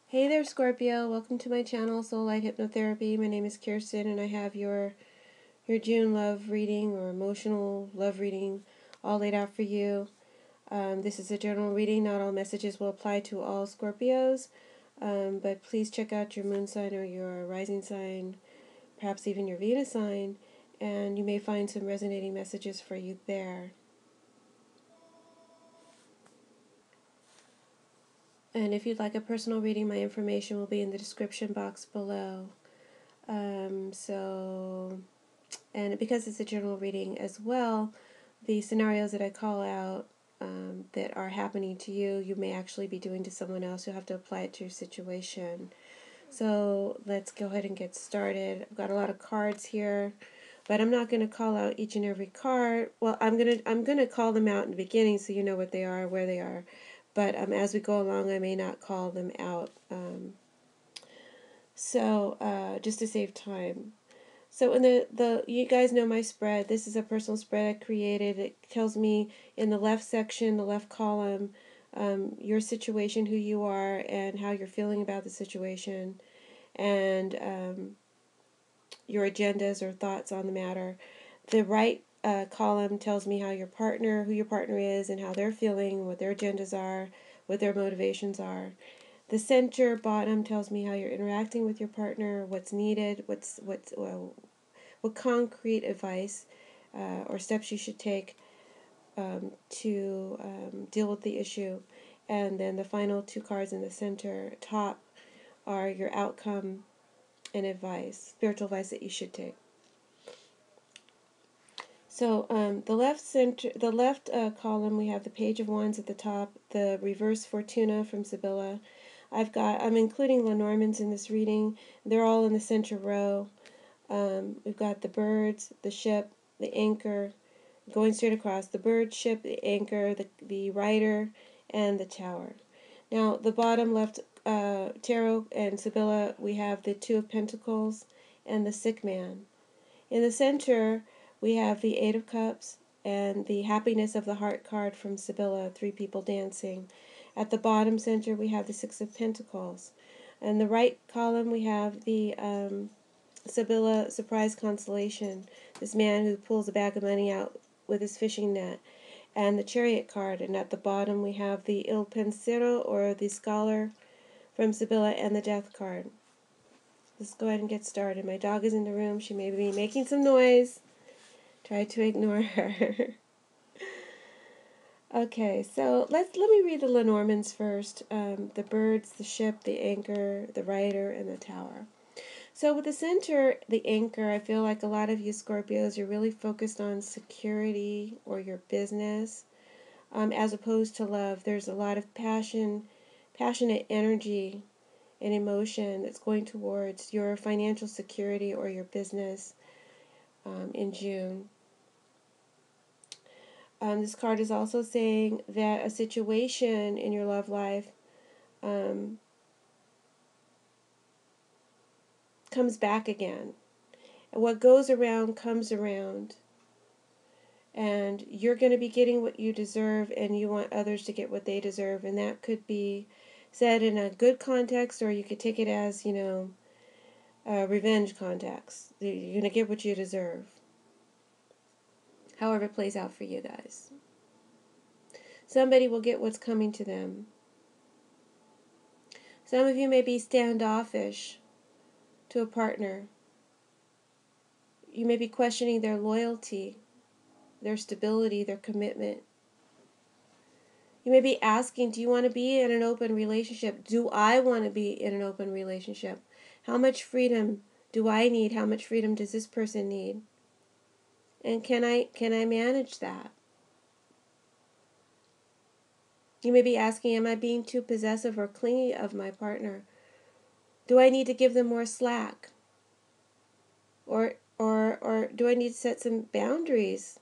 Hey there, Scorpio. Welcome to my channel, Soul Light Hypnotherapy. My name is Kirsten, and I have your June love reading or emotional love reading all laid out for you. This is a general reading. Not all messages will apply to all Scorpios, but please check out your moon sign or your rising sign, perhaps even your Venus sign, and you may find some resonating messages for you there. And if you'd like a personal reading, my information will be in the description box below. And because it's a general reading as well, the scenarios that I call out that are happening to you, you may actually be doing to someone else. You'll have to apply it to your situation. So let's go ahead and get started. I've got a lot of cards here, but I'm not going to call out each and every card. Well, I'm gonna call them out in the beginning so you know what they are, where they are. But as we go along, I may not call them out. Just to save time. So in the you guys know my spread. This is a personal spread I created. It tells me in the left section, the left column, your situation, who you are, and how you're feeling about the situation, and your agendas or thoughts on the matter. The right column tells me how who your partner is, and how they're feeling, what their agendas are, what their motivations are. The center bottom tells me how you're interacting with your partner, what's needed, what concrete advice or steps you should take to deal with the issue. And then the final two cards in the center top are your outcome and advice, spiritual advice that you should take. So the left column, we have the Page of Wands at the top, the Reverse Fortuna from Sibylla. I'm including Lenormands in this reading. They're all in the center row. We've got the birds, the ship, the anchor, going straight across, the bird, ship, the anchor, the rider, and the tower. Now, the bottom left tarot and Sibylla, we have the Two of Pentacles and the Sick Man. In the center, we have the Eight of Cups and the Happiness of the Heart card from Sibylla, three people dancing. At the bottom center, we have the Six of Pentacles. In the right column, we have the Sibylla Surprise Constellation, this man who pulls a bag of money out with his fishing net, and the Chariot card. And at the bottom, we have the Il Pensiero, or the Scholar from Sibylla, and the Death card. Let's go ahead and get started. My dog is in the room. She may be making some noise. Try to ignore her. Okay, so let me read the Lenormands first. The birds, the ship, the anchor, the rider, and the tower. So with the center, the anchor, I feel like a lot of you Scorpios, you're really focused on security or your business, as opposed to love. There's a lot of passionate energy and emotion that's going towards your financial security or your business in June. This card is also saying that a situation in your love life comes back again. And what goes around comes around. And you're going to be getting what you deserve, and you want others to get what they deserve. And that could be said in a good context, or you could take it as, revenge context. You're going to get what you deserve. However it plays out for you guys. Somebody will get what's coming to them. Some of you may be standoffish to a partner. You may be questioning their loyalty, their stability, their commitment. You may be asking, do you want to be in an open relationship? Do I want to be in an open relationship? How much freedom do I need? How much freedom does this person need? And can I manage that? You may be asking, am I being too possessive or clingy of my partner? Do I need to give them more slack? Or do I need to set some boundaries?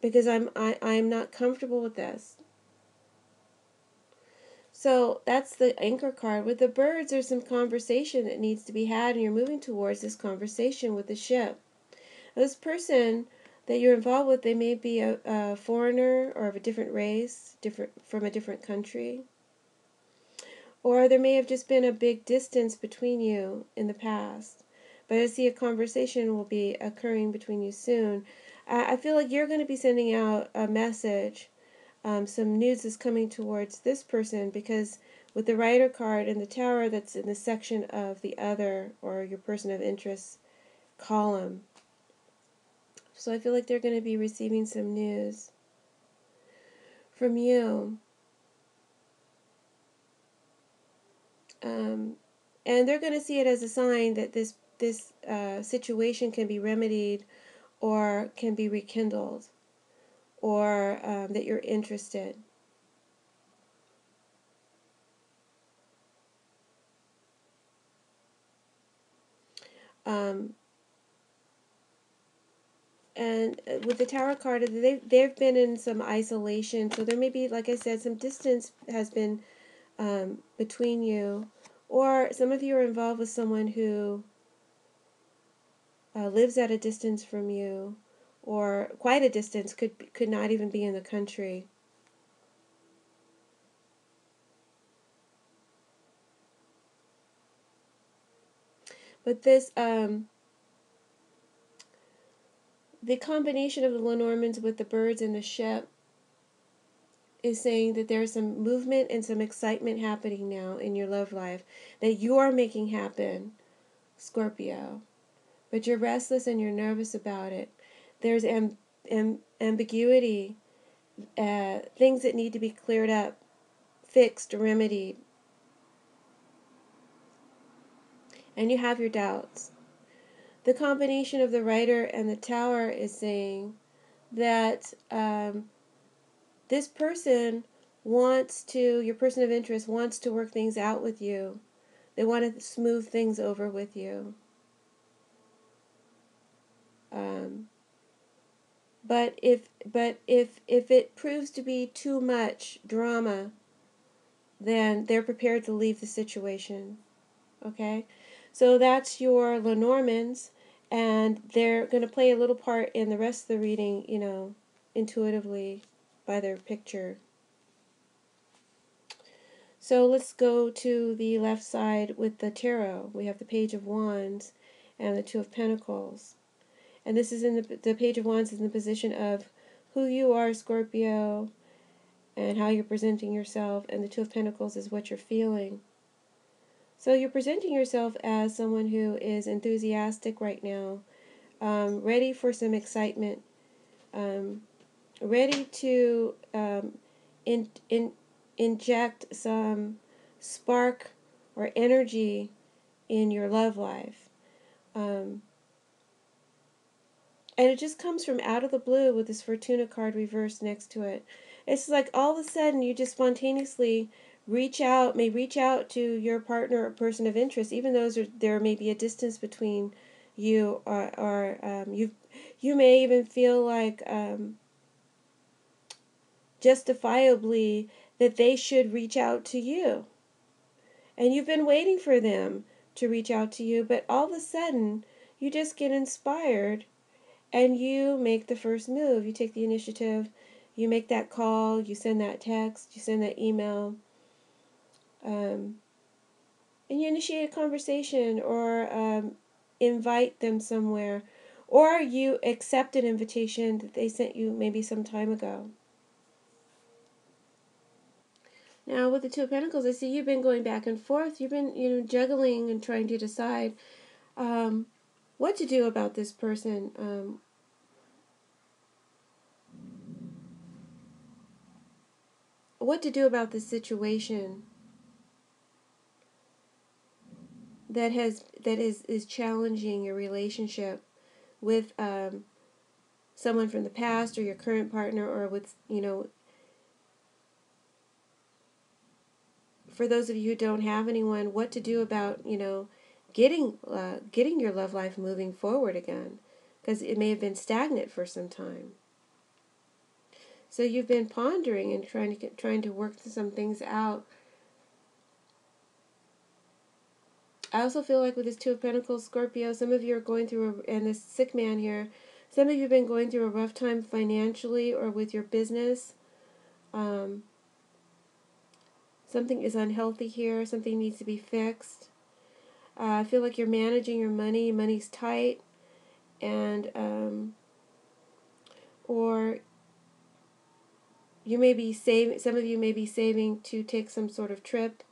Because I'm not comfortable with this. So that's the anchor card. With the birds, there's some conversation that needs to be had, and you're moving towards this conversation with the ship. Now, this person that you're involved with, they may be a foreigner or of a different race, from a different country. Or there may have just been a big distance between you in the past. But I see a conversation will be occurring between you soon. I feel like you're going to be sending out a message. Some news is coming towards this person because with the Rider card and the Tower, that's in the section of the other or your person of interest column. So I feel like they're going to be receiving some news from you. And they're going to see it as a sign that this situation can be remedied or can be rekindled, or that you're interested. Um, and with the Tower card, they've been in some isolation, so there may be, like I said, some distance has been between you, or some of you are involved with someone who lives at a distance from you, or quite a distance, could not even be in the country. But this, the combination of the Lenormands with the birds and the ship is saying that there's some movement and some excitement happening now in your love life that you're making happen, Scorpio. But you're restless and you're nervous about it. There's ambiguity, things that need to be cleared up, fixed, remedied. And you have your doubts. The combination of the Rider and the Tower is saying that this person your person of interest wants to work things out with you. They want to smooth things over with you. Um, but if it proves to be too much drama, then they're prepared to leave the situation. Okay? So that's your Lenormands, and they're going to play a little part in the rest of the reading, intuitively by their picture. So let's go to the left side with the tarot. We have the Page of Wands and the Two of Pentacles. And this is in the Page of Wands is in the position of who you are, Scorpio, and how you're presenting yourself. And the Two of Pentacles is what you're feeling. So you're presenting yourself as someone who is enthusiastic right now, ready for some excitement, ready to inject some spark or energy in your love life. And it just comes from out of the blue with this Fortuna card reversed next to it. It's like all of a sudden you just spontaneously may reach out to your partner or person of interest, even though there may be a distance between you, or you may even feel like justifiably that they should reach out to you. And you've been waiting for them to reach out to you, but all of a sudden you just get inspired and you make the first move. You take the initiative, you make that call, you send that text, you send that email, and you initiate a conversation, or invite them somewhere, or you accept an invitation that they sent you maybe some time ago. Now with the Two of Pentacles, I see you've been going back and forth. You've been, juggling and trying to decide what to do about this person. What to do about this situation that is challenging your relationship with someone from the past, or your current partner, or with, for those of you who don't have anyone, what to do about, getting your love life moving forward again, because it may have been stagnant for some time. So you've been pondering and trying to work some things out. I also feel like with this Two of Pentacles, Scorpio, some of you are going through, and this sick man here, some of you have been going through a rough time financially or with your business. Some something is unhealthy here. Something needs to be fixed. I feel like you're managing your money. Money's tight, and or you may be saving. Some of you may be saving to take some sort of trip,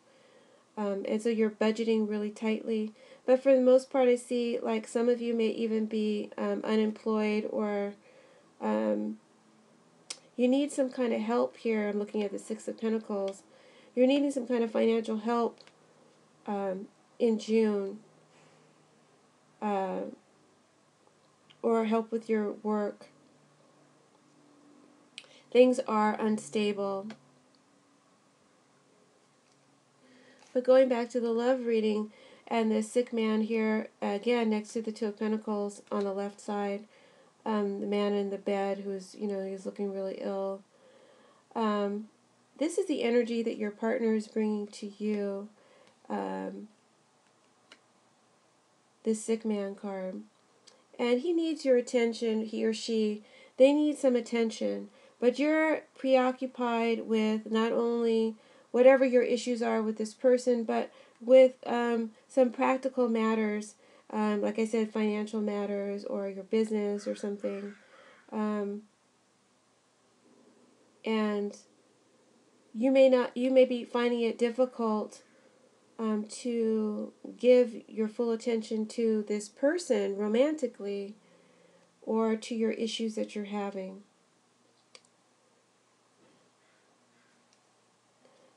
and so you're budgeting really tightly. But for the most part, I see like some of you may even be unemployed, or you need some kind of help here. I'm looking at the Six of Pentacles. You're needing some kind of financial help in June, or help with your work. Things are unstable. But going back to the love reading and the sick man here, again, next to the Two of Pentacles on the left side, the man in the bed who's, he's looking really ill. This is the energy that your partner is bringing to you. This sick man card. And he needs your attention, he or she. They need some attention. But you're preoccupied with not only whatever your issues are with this person, but with some practical matters. Like I said, financial matters or your business or something. And you may be finding it difficult to give your full attention to this person romantically, or to your issues that you're having.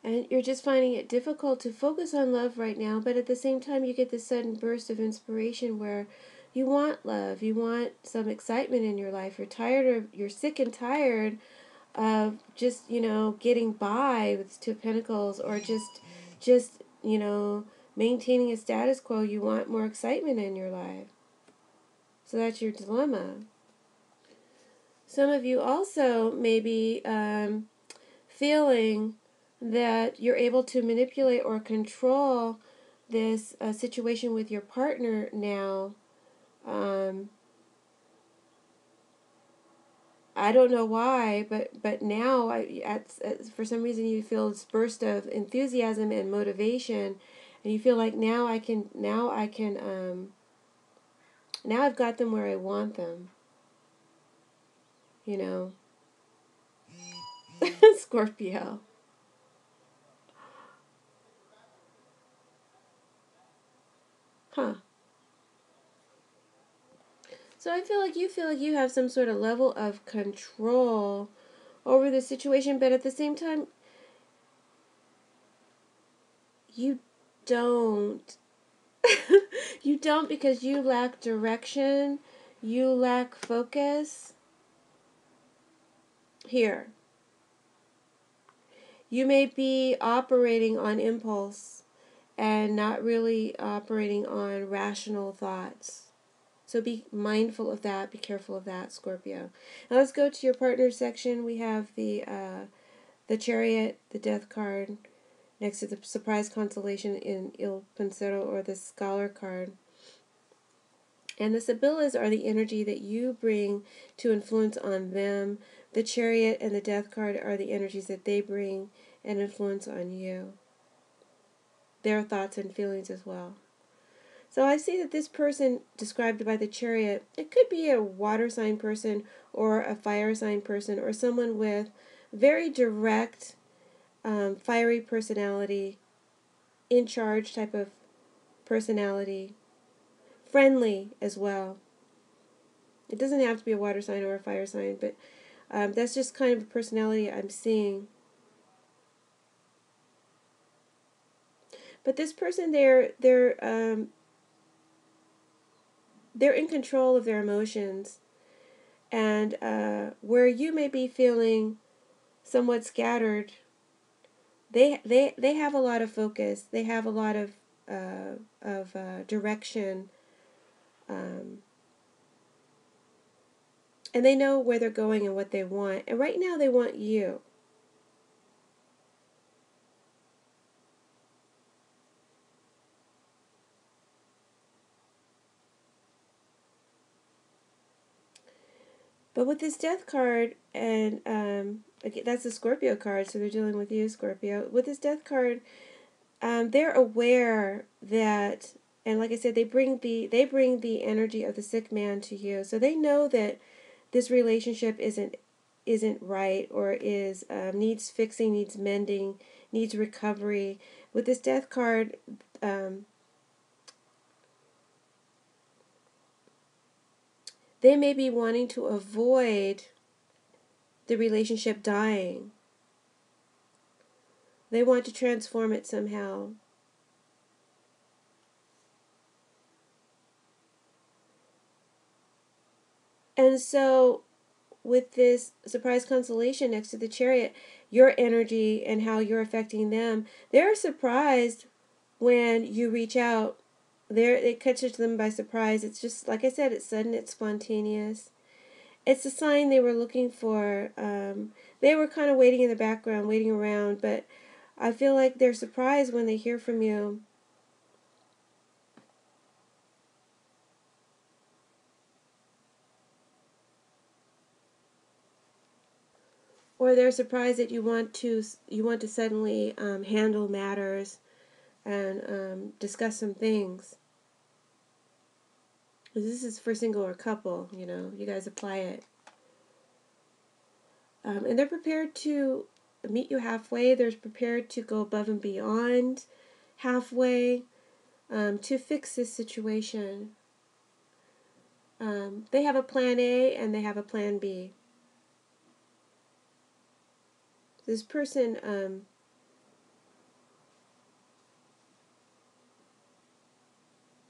And you're just finding it difficult to focus on love right now, but at the same time you get this sudden burst of inspiration where you want love, you want some excitement in your life. You're sick and tired of just, getting by with Two of Pentacles, or just, maintaining a status quo. You want more excitement in your life. So that's your dilemma. Some of you also may be feeling that you're able to manipulate or control this situation with your partner now. I don't know why, but now for some reason you feel this burst of enthusiasm and motivation, and you feel like now I've got them where I want them. Scorpio. Huh. So I feel like you have some sort of level of control over the situation, but at the same time, you don't. You don't, because you lack direction, you lack focus. Here. You may be operating on impulse and not really operating on rational thoughts. So be mindful of that. Be careful of that, Scorpio. Now let's go to your partner section. We have the Chariot, the Death card, next to the Surprise Consolation in Il Pensiero, or the Scholar card. And the Sibillas are the energy that you bring to influence on them. The Chariot and the Death card are the energies that they bring and influence on you. Their thoughts and feelings as well. So I see that this person described by the Chariot, it could be a water sign person or a fire sign person, or someone with very direct, fiery personality, in charge type of personality, friendly as well. It doesn't have to be a water sign or a fire sign, but that's just kind of a personality I'm seeing. But this person, they're in control of their emotions, and where you may be feeling somewhat scattered, they have a lot of focus. They have a lot of direction, and they know where they're going and what they want. And right now, they want you. But with this Death card and Okay, that's the Scorpio card, so they're dealing with you, Scorpio. With this Death card, they're aware that, and like I said, they bring the energy of the sick man to you, so they know that this relationship isn't right, or is needs fixing, needs mending, needs recovery. With this Death card, they may be wanting to avoid the relationship dying. They want to transform it somehow. And so, with this surprise constellation next to the Chariot, your energy and how you're affecting them, they're surprised when you reach out. It catches them by surprise. It's just, like I said, it's sudden, it's spontaneous. It's a sign they were looking for. They were kind of waiting in the background, waiting around, but I feel like they're surprised when they hear from you. Or they're surprised that you want to suddenly handle matters and discuss some things. This is for single or couple, you guys apply it. And they're prepared to meet you halfway. They're prepared to go above and beyond halfway to fix this situation. They have a plan A and they have a plan B. This person,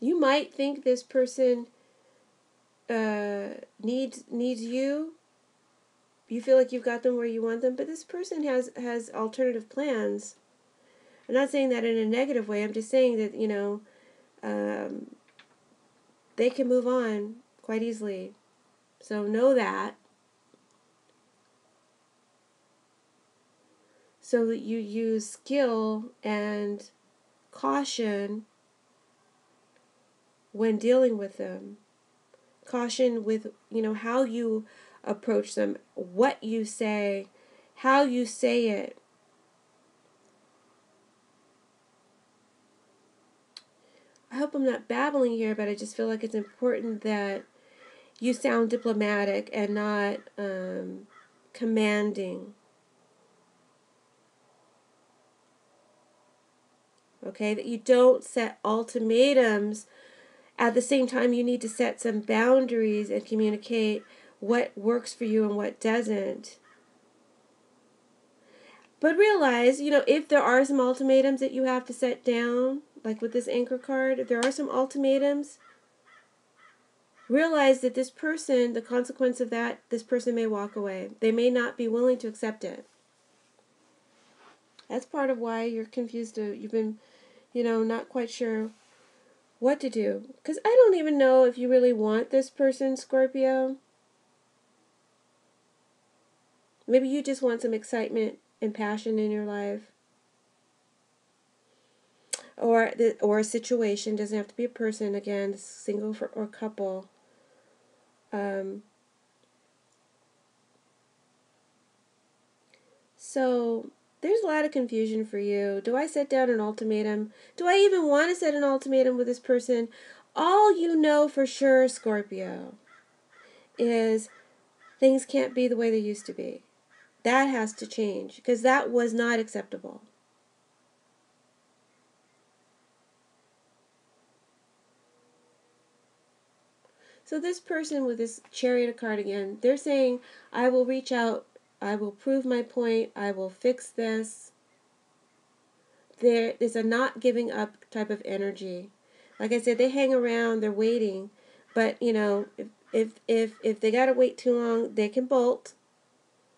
you might think this person needs you. You feel like you've got them where you want them, but this person has alternative plans. I'm not saying that in a negative way. I'm just saying that, they can move on quite easily. So know that. So that you use skill and caution when dealing with them. Caution with, how you approach them, what you say, how you say it. I hope I'm not babbling here, but I just feel like it's important that you sound diplomatic and not commanding. Okay, that you don't set ultimatums. At the same time, you need to set some boundaries and communicate what works for you and what doesn't. But realize, if there are some ultimatums that you have to set down, like with this anchor card, if there are some ultimatums, realize that this person, the consequence of that, this person may walk away. They may not be willing to accept it. That's part of why you're confused. You've been, not quite sure what to do. Because I don't even know if you really want this person, Scorpio. Maybe you just want some excitement and passion in your life. Or a situation. Doesn't have to be a person. Again, single or couple. So there's a lot of confusion for you. Do I set down an ultimatum? Do I even want to set an ultimatum with this person? All you know for sure, Scorpio, is things can't be the way they used to be. That has to change, because that was not acceptable. So this person with this Chariot card again, they're saying, I will reach out, I will prove my point, I will fix this. There is a not giving up type of energy. Like I said, they hang around, they're waiting, but if they gotta wait too long, they can bolt.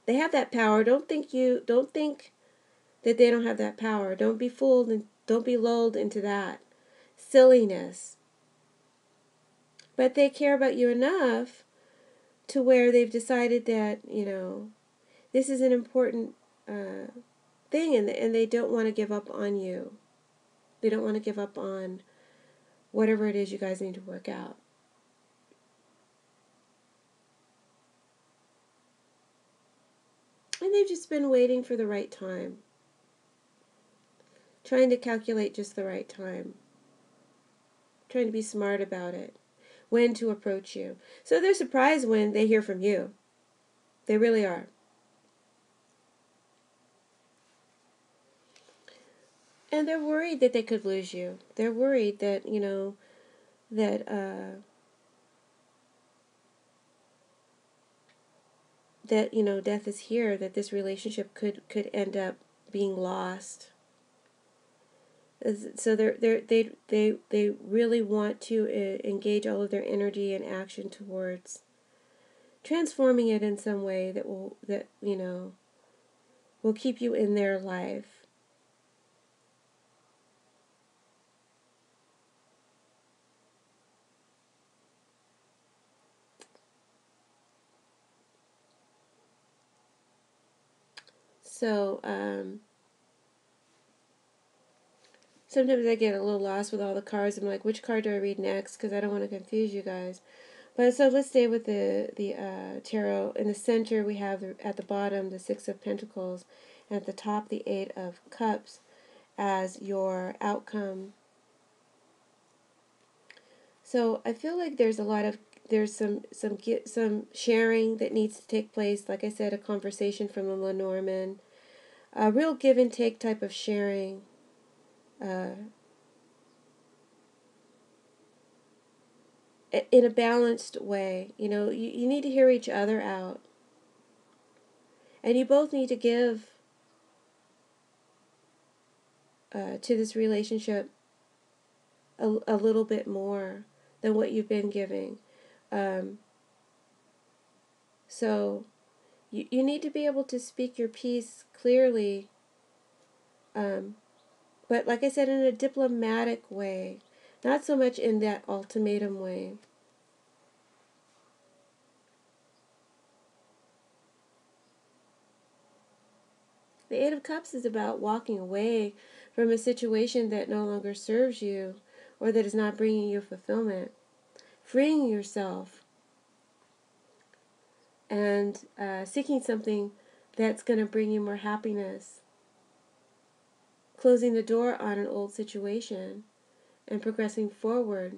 They have that power. Don't think that they don't have that power. Don't be fooled and don't be lulled into that silliness. But they care about you enough to where they've decided that, this is an important thing, and they don't want to give up on you. They don't want to give up on whatever it is you guys need to work out. And they've just been waiting for the right time, trying to calculate just the right time, trying to be smart about it, when to approach you. So they're surprised when they hear from you. They really are. And they're worried that they could lose you. They're worried that, that death is here, that this relationship could end up being lost. So they really want to engage all of their energy and action towards transforming it in some way that will keep you in their life. So sometimes I get a little lost with all the cards. I'm like, which card do I read next? Because I don't want to confuse you guys. But so let's stay with the tarot. In the center, we have at the bottom the Six of Pentacles, and at the top the Eight of Cups as your outcome. So I feel like there's some sharing that needs to take place. Like I said, a conversation from the Lenormand, a real give and take type of sharing. In a balanced way. You need to hear each other out. And you both need to give to this relationship a little bit more than what you've been giving. So you need to be able to speak your piece clearly, but like I said, in a diplomatic way, not so much in that ultimatum way. The Eight of Cups is about walking away from a situation that no longer serves you or that is not bringing you fulfillment, freeing yourself, and seeking something that's going to bring you more happiness, closing the door on an old situation and progressing forward.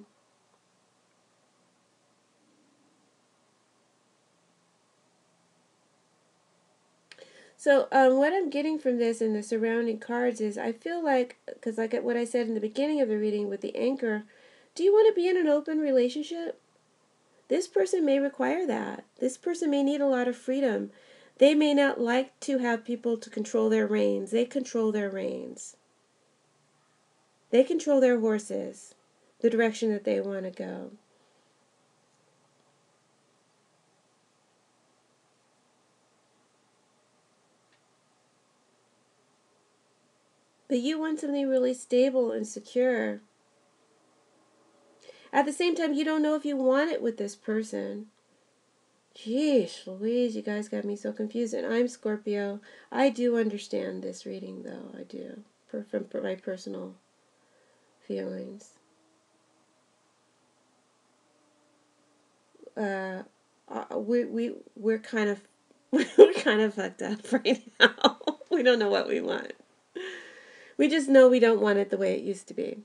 So what I'm getting from this and the surrounding cards is I feel like, because like what I said in the beginning of the reading with the anchor, do you want to be in an open relationship? This person may require that. This person may need a lot of freedom. They may not like to have people to control their reins. They control their reins. They control their horses, the direction that they want to go. But you want something really stable and secure. At the same time, you don't know if you want it with this person. Jeez Louise, you guys got me so confused. And I'm Scorpio. I do understand this reading, though. I do. From my personal feelings. We're kind of we're kind of fucked up right now. We don't know what we want. We just know we don't want it the way it used to be.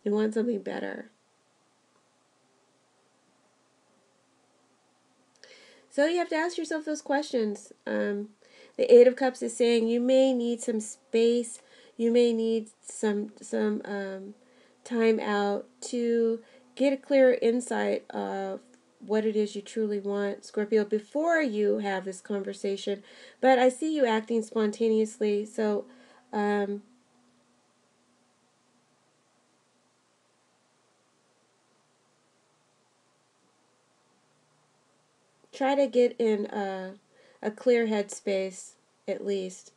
We want something better. So you have to ask yourself those questions. The Eight of Cups is saying you may need some space. You may need some time out to get a clearer insight of what it is you truly want, Scorpio, before you have this conversation. But I see you acting spontaneously, so try to get in a clear headspace at least.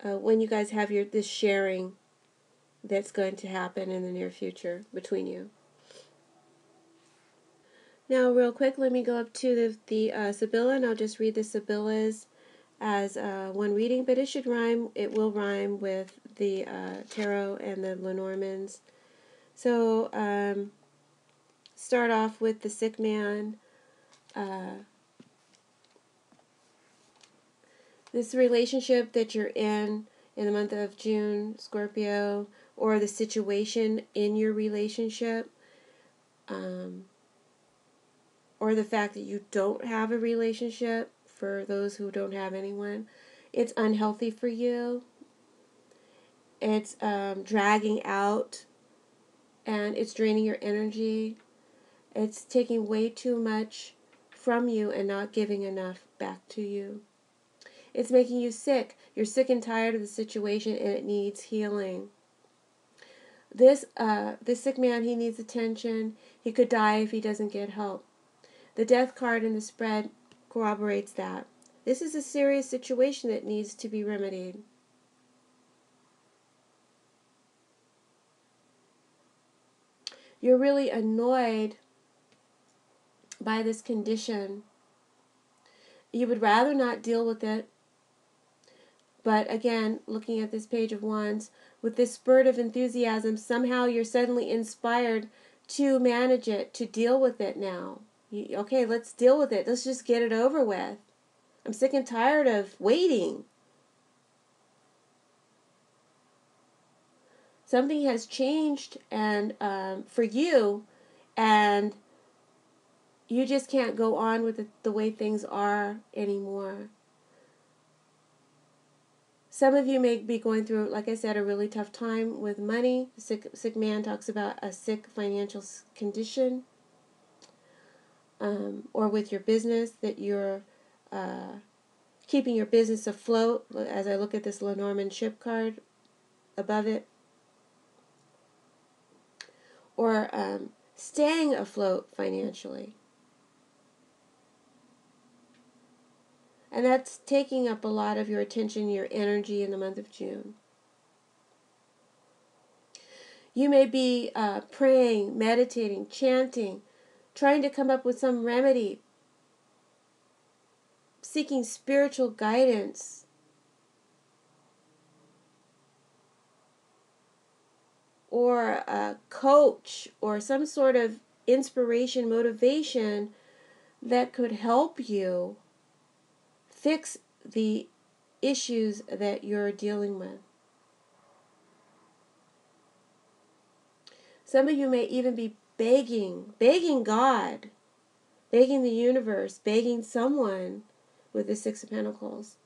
When you guys have this sharing that's going to happen in the near future between you. Now, real quick, let me go up to the Sibylla, and I'll just read the Sibyllas as one reading, but it should rhyme. It will rhyme with the Tarot and the Lenormands. So, start off with the sick man. This relationship that you're in the month of June, Scorpio, or the situation in your relationship, or the fact that you don't have a relationship, for those who don't have anyone, it's unhealthy for you. It's dragging out, and it's draining your energy. It's taking way too much from you and not giving enough back to you. It's making you sick. You're sick and tired of the situation, and it needs healing. This sick man, he needs attention. He could die if he doesn't get help. The death card in the spread corroborates that. This is a serious situation that needs to be remedied. You're really annoyed by this condition. You would rather not deal with it. But again, looking at this Page of Wands, with this spurt of enthusiasm, somehow you're suddenly inspired to manage it, to deal with it now. Okay, let's deal with it. Let's just get it over with. I'm sick and tired of waiting. Something has changed and for you, and you just can't go on with the way things are anymore. Some of you may be going through, like I said, a really tough time with money. The sick man talks about a sick financial condition, or with your business, that you're keeping your business afloat, as I look at this Lenormand ship card above it, or staying afloat financially. And that's taking up a lot of your attention, your energy in the month of June. You may be praying, meditating, chanting, trying to come up with some remedy, seeking spiritual guidance, or a coach, or some sort of inspiration, motivation that could help you fix the issues that you're dealing with. Some of you may even be begging God, begging the universe, begging someone with the Six of Pentacles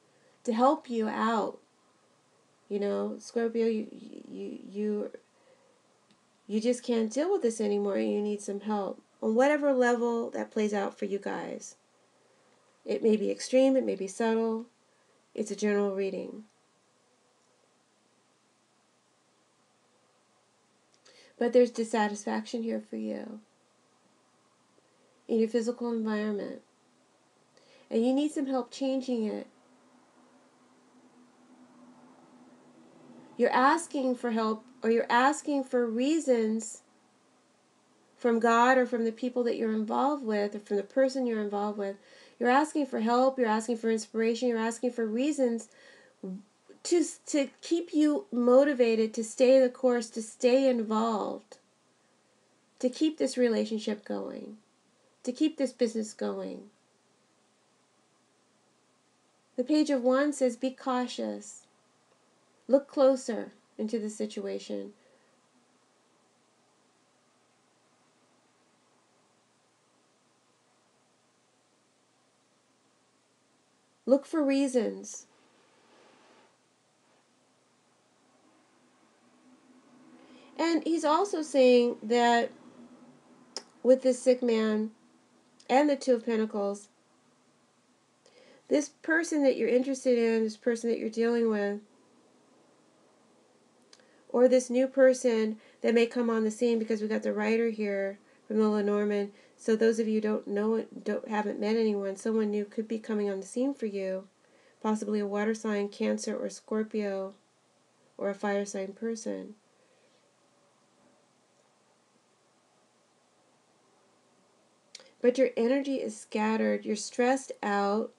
to help you out. You know, Scorpio, you just can't deal with this anymore. You need some help on whatever level that plays out for you guys. It may be extreme, it may be subtle. It's a general reading. But there's dissatisfaction here for you in your physical environment. And you need some help changing it. You're asking for help, or you're asking for reasons from God or from the people that you're involved with, or from the person you're involved with. You're asking for help, you're asking for inspiration, you're asking for reasons to keep you motivated, to stay the course, to stay involved, to keep this relationship going, to keep this business going. The Page of Wands says, be cautious. Look closer into the situation. Look for reasons. And he's also saying that with this sick man and the Two of Pentacles, this person that you're interested in, this person that you're dealing with, or this new person that may come on the scene, because we got the Rider here from the Lenormand. So those of you who haven't met anyone, someone new could be coming on the scene for you, possibly a water sign, Cancer or Scorpio, or a fire sign person. But your energy is scattered, you're stressed out,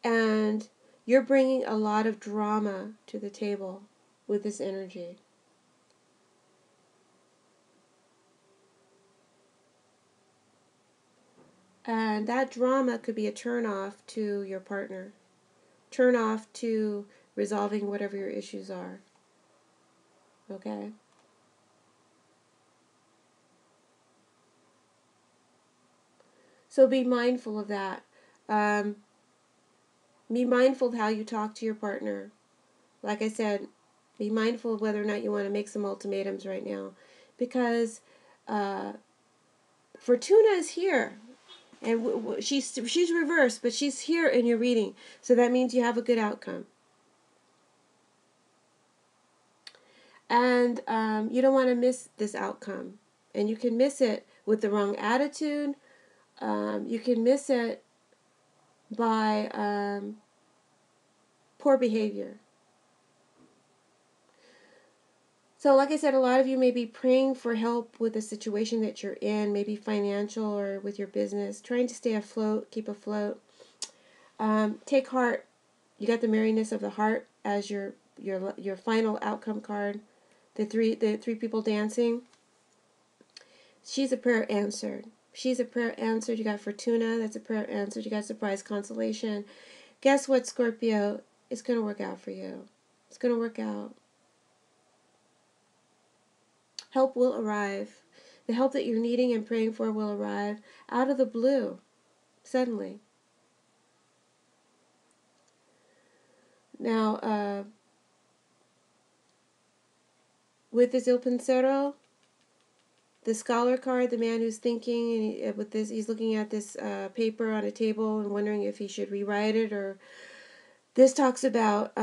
and you're bringing a lot of drama to the table with this energy. And that drama could be a turn off to your partner. Turn off to resolving whatever your issues are. Okay? So be mindful of that. Um, be mindful of how you talk to your partner. Like I said, be mindful of whether or not you want to make some ultimatums right now. Because uh, Fortuna is here. And she's reversed, but she's here in your reading. So that means you have a good outcome. And you don't want to miss this outcome. And you can miss it with the wrong attitude. You can miss it by poor behavior. So like I said, a lot of you may be praying for help with the situation that you're in, maybe financial or with your business, trying to stay afloat, keep afloat. Take heart. You got the merriness of the heart as your final outcome card. The three people dancing. She's a prayer answered. She's a prayer answered. You got Fortuna. That's a prayer answered. You got surprise consolation. Guess what, Scorpio? It's going to work out for you. It's going to work out. Help will arrive. The help that you're needing and praying for will arrive out of the blue, suddenly. Now, with this Il Pensero, the scholar card, the man who's thinking, and with this, he's looking at this paper on a table and wondering if he should rewrite it, or this talks about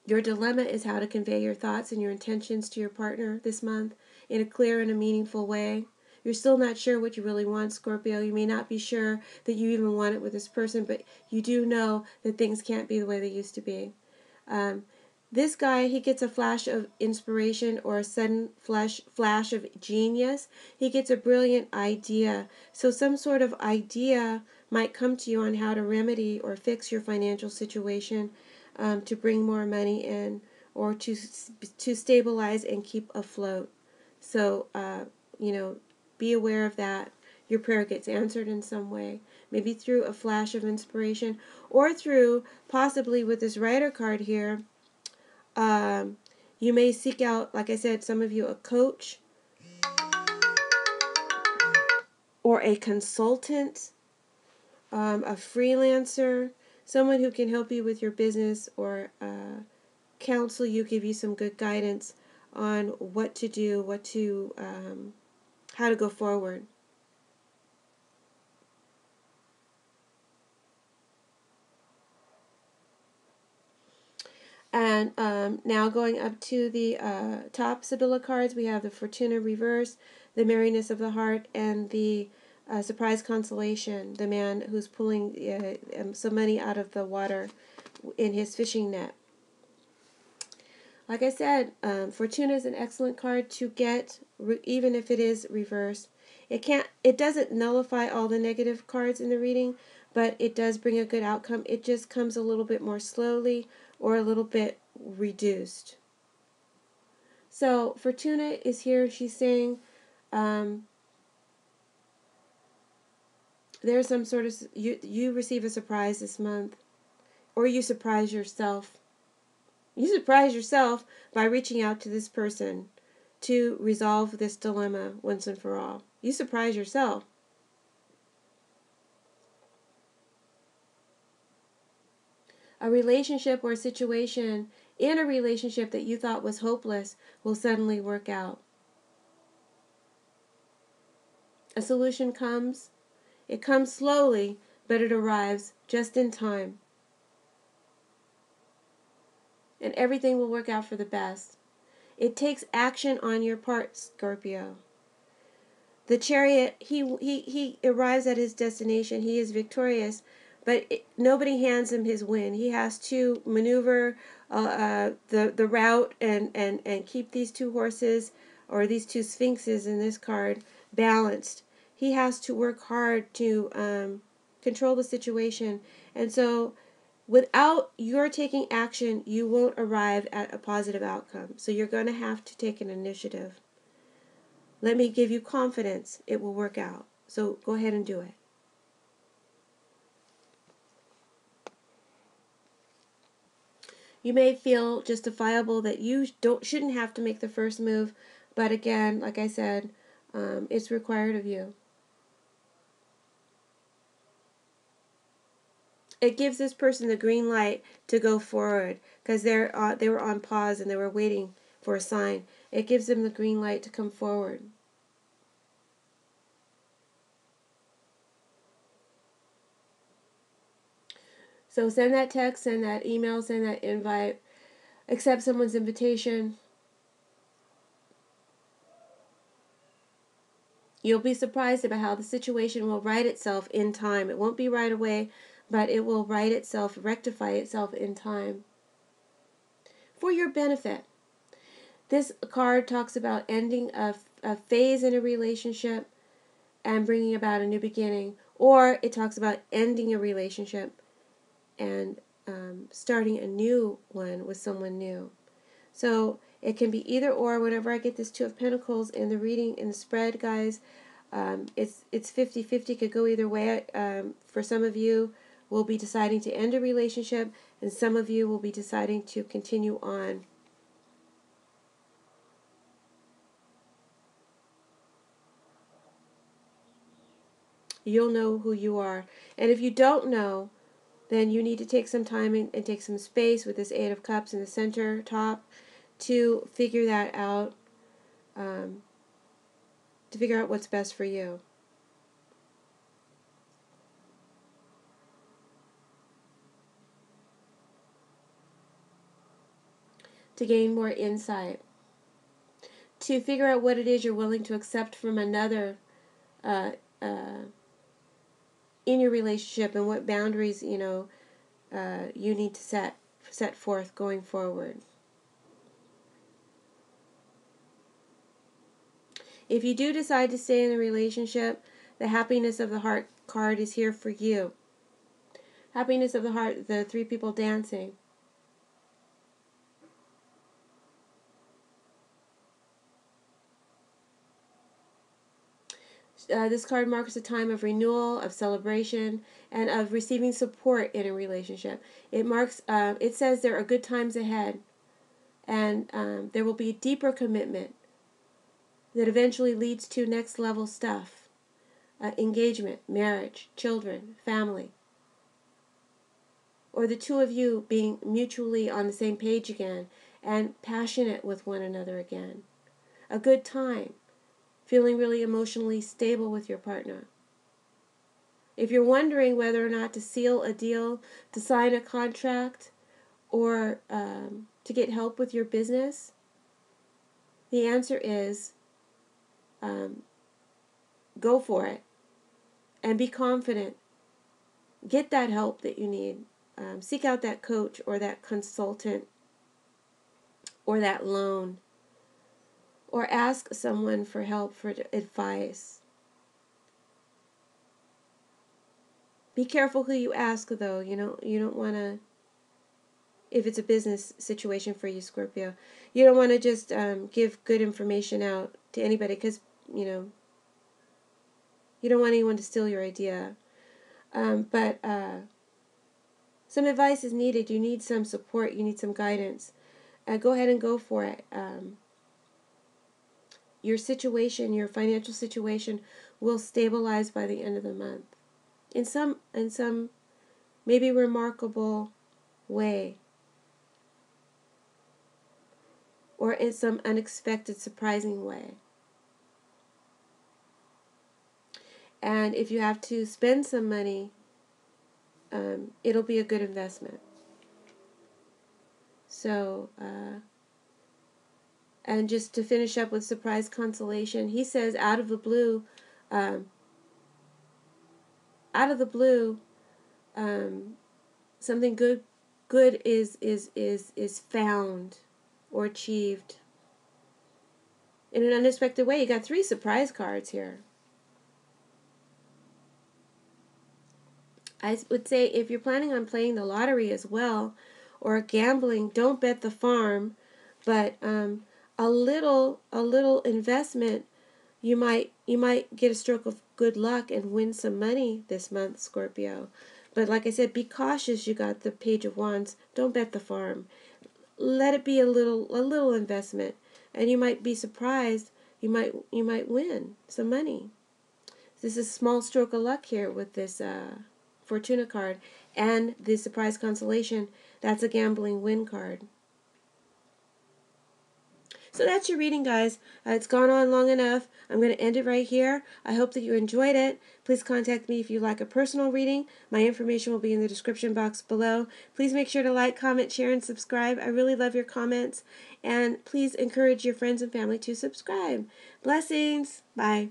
your dilemma is how to convey your thoughts and your intentions to your partner this month in a clear and a meaningful way. You're still not sure what you really want, Scorpio. You may not be sure that you even want it with this person, but you do know that things can't be the way they used to be. This guy, he gets a flash of inspiration or a sudden flash of genius. He gets a brilliant idea. So some sort of idea might come to you on how to remedy or fix your financial situation, to bring more money in, or to stabilize and keep afloat. So, be aware of that. Your prayer gets answered in some way, maybe through a flash of inspiration, or through, possibly with this Rider card here, you may seek out, like I said, some of you, a coach or a consultant, a freelancer, someone who can help you with your business or counsel you, give you some good guidance on what to do, how to go forward. And now going up to the top Sibylla cards, we have the Fortuna reverse, the merriness of the heart, and the surprise consolation, the man who's pulling some money out of the water in his fishing net. Like I said, Fortuna is an excellent card to get, even if it is reversed. It doesn't nullify all the negative cards in the reading, but it does bring a good outcome. It just comes a little bit more slowly or a little bit reduced. So Fortuna is here. She's saying there's some sort of, you receive a surprise this month, or you surprise yourself. You surprise yourself by reaching out to this person to resolve this dilemma once and for all. You surprise yourself. A relationship or a situation in a relationship that you thought was hopeless will suddenly work out. A solution comes. It comes slowly, but it arrives just in time. And everything will work out for the best. It takes action on your part, Scorpio. The chariot, he arrives at his destination. He is victorious, but nobody hands him his win. He has to maneuver the route and keep these two horses, or these two sphinxes in this card, balanced. He has to work hard to control the situation. And so without your taking action, you won't arrive at a positive outcome. So you're going to have to take an initiative. Let me give you confidence. It will work out. So go ahead and do it. You may feel justifiable that you shouldn't have to make the first move, but again, like I said, it's required of you. It gives this person the green light to go forward because they were on pause and they were waiting for a sign. It gives them the green light to come forward. So send that text, send that email, send that invite, accept someone's invitation. You'll be surprised about how the situation will right itself in time. It won't be right away, but it will right itself, rectify itself in time for your benefit. This card talks about ending a phase in a relationship and bringing about a new beginning, or it talks about ending a relationship and starting a new one with someone new. So it can be either or. Whenever I get this Two of Pentacles in the reading, in the spread, guys, it's 50-50. Could go either way. For some of you, will be deciding to end a relationship, and some of you will be deciding to continue on. You'll know who you are. And if you don't know, then you need to take some time and take some space with this Eight of Cups in the center top to figure that out, to figure out what's best for you. To gain more insight. To figure out what it is you're willing to accept from another uh, uh, in your relationship and what boundaries, you need to set forth going forward. If you do decide to stay in the relationship, the happiness of the heart card is here for you. Happiness of the heart, the three people dancing. This card marks a time of renewal, of celebration, and of receiving support in a relationship. It says there are good times ahead, and there will be a deeper commitment that eventually leads to next level stuff. Engagement, marriage, children, family. Or the two of you being mutually on the same page again and passionate with one another again. A good time. Feeling really emotionally stable with your partner. If you're wondering whether or not to seal a deal, to sign a contract, or to get help with your business, the answer is go for it and be confident. Get that help that you need. Seek out that coach or that consultant or that loan, or ask someone for help, for advice. Be careful who you ask, though. You don't want to, if it's a business situation for you, Scorpio, you don't want to just give good information out to anybody, because, you don't want anyone to steal your idea. But some advice is needed. You need some support. You need some guidance. Go ahead and go for it. Your situation, your financial situation, will stabilize by the end of the month. In some maybe remarkable way. Or in some unexpected, surprising way. And if you have to spend some money, it'll be a good investment. So, and just to finish up with surprise consolation, he says out of the blue, something good is found or achieved in an unexpected way. You got 3 surprise cards here. I would say if you're planning on playing the lottery as well, or gambling, don't bet the farm, but a little investment You might get a stroke of good luck and win some money this month, Scorpio. But like I said, be cautious. You got the Page of Wands. Don't bet the farm. Let it be a little investment, and you might be surprised. You might win some money. This is a small stroke of luck here with this Fortuna card and the surprise consolation. That's a gambling win card. So that's your reading, guys. It's gone on long enough. I'm going to end it right here. I hope that you enjoyed it. Please contact me if you like a personal reading. My information will be in the description box below. Please make sure to like, comment, share, and subscribe. I really love your comments. And please encourage your friends and family to subscribe. Blessings. Bye.